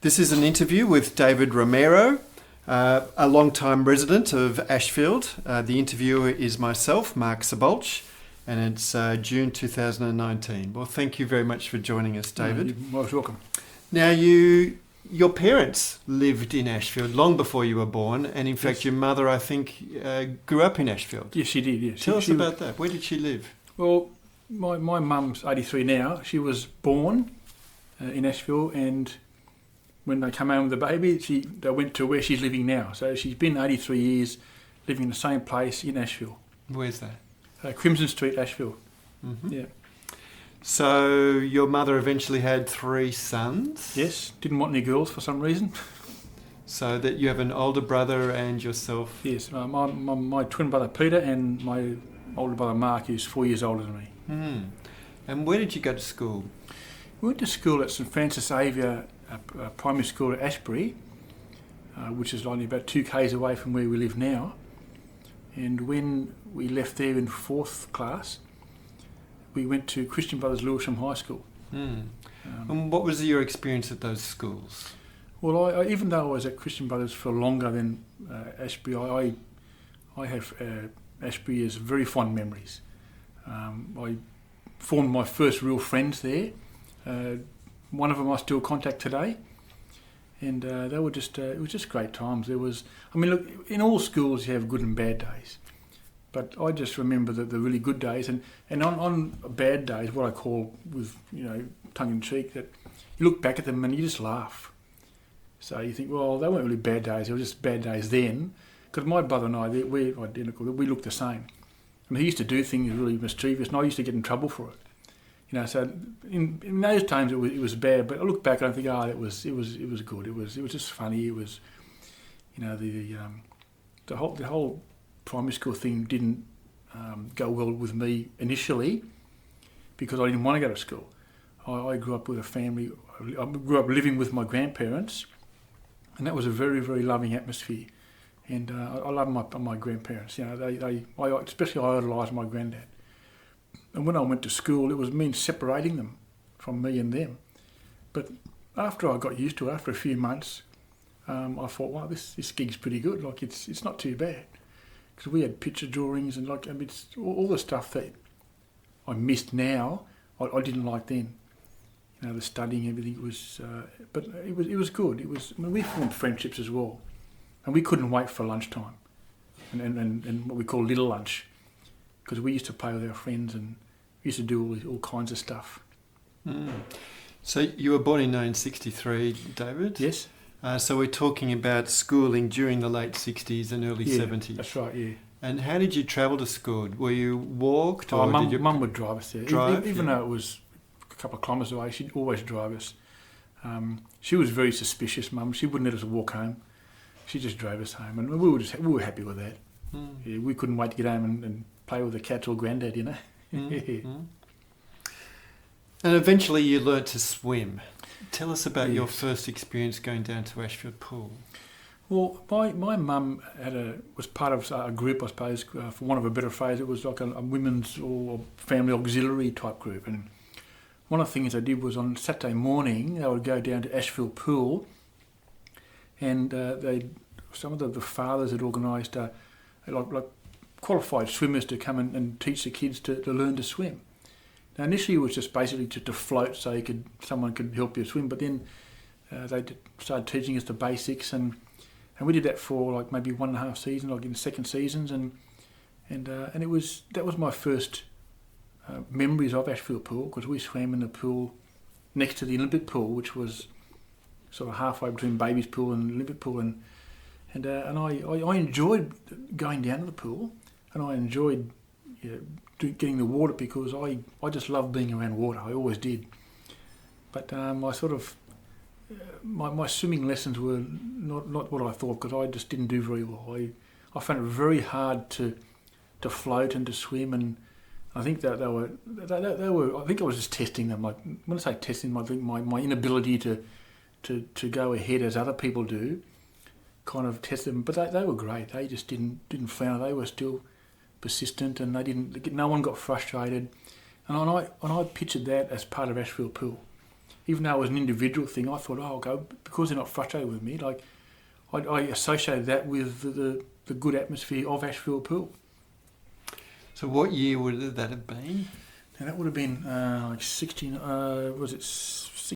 This is an interview with David Romero, a long-time resident of Ashfield. The interviewer is myself, Mark Sabolch, and it's June 2019. Well, thank you very much for joining us, David. You're most welcome. Now, your parents lived in Ashfield long before you were born, and in fact, your mother, I think, grew up in Ashfield. Yes, she did, yes. Tell us about that. Where did she live? Well, my mum's 83 now. She was born in Ashfield, and when they came home with the baby, they went to where she's living now. So she's been 83 years living in the same place in Ashfield. Where's that? Crimson Street, Ashfield. Mm-hmm. Yeah. So your mother eventually had 3 sons? Yes, didn't want any girls for some reason. So that you have an older brother and yourself? Yes, my twin brother Peter and my older brother Mark, who's 4 years older than me. Mm. And where did you go to school? We went to school at St Francis Xavier Primary School at Ashbury, which is only about 2 k's away from where we live now. And when we left there in 4th class, we went to Christian Brothers Lewisham High School. Mm. And what was your experience at those schools? Well, I even though I was at Christian Brothers for longer than Ashbury, I have Ashbury as very fond memories. I formed my first real friends there. One of them I still contact today, and they were just it was just great times. Look, in all schools you have good and bad days, but I just remember the really good days, and on bad days, what I call with tongue in cheek, that you look back at them and you just laugh. So you think, well, they weren't really bad days; they were just bad days then. Because my brother and I, we're identical. We look the same, and he used to do things really mischievous, and I used to get in trouble for it. So in those times it was bad, but I look back and I think, it was good. It was just funny. It was, the whole primary school thing didn't go well with me initially because I didn't want to go to school. I grew up with a family. I grew up living with my grandparents, and that was a very, very loving atmosphere. And I love my grandparents. I especially idolised my granddad. And when I went to school, it was means separating them from me and them. But after I got used to it, after a few months, I thought, wow, this gig's pretty good. Like it's not too bad, because we had picture drawings and it's all the stuff that I missed now. I didn't like then. The studying, everything was, but it was good. We formed friendships as well, and we couldn't wait for lunchtime, and what we call little lunch, because we used to play with our friends and used to do all kinds of stuff. Mm. So you were born in 1963, David? Yes. So we're talking about schooling during the late 60s and early 70s. That's right, yeah. And how did you travel to school? Were you walked or did your Mum would drive us there. Even though it was a couple of kilometres away, she'd always drive us. She was very suspicious, Mum. She wouldn't let us walk home. She just drove us home, and we were happy with that. Mm. Yeah, we couldn't wait to get home and play with the cats or granddad, Mm. And eventually you learnt to swim. Tell us about your first experience going down to Ashfield Pool. Well, my mum was part of a group, I suppose, for want of a better phrase. It was like a women's or family auxiliary type group. And one of the things they did was on Saturday morning, they would go down to Ashfield Pool, and some of the fathers had organised like qualified swimmers to come and teach the kids to learn to swim. Now initially it was just basically to float so someone could help you swim, but then they started teaching us the basics, and we did that for like maybe 1.5 seasons, like in the second seasons, and that was my first memories of Ashfield Pool, because we swam in the pool next to the Olympic pool, which was sort of halfway between baby's pool and Olympic pool, and I enjoyed going down to the pool, and I enjoyed getting the water, because I just love being around water. I always did. But I sort of my swimming lessons were not what I thought, because I just didn't do very well. I found it very hard to float and to swim, and I think that they were. I think I was just testing them. Like when I say testing, I think my inability to go ahead as other people do, kind of tested them. But they were great. They just didn't flounder. They were still persistent, and they didn't. No one got frustrated, and I pictured that as part of Ashfield Pool. even though it was an individual thing, I thought, oh, I'll go because they're not frustrated with me. Like I associated that with the good atmosphere of Ashfield Pool. So what year would that have been? Now that would have been like 16. Was it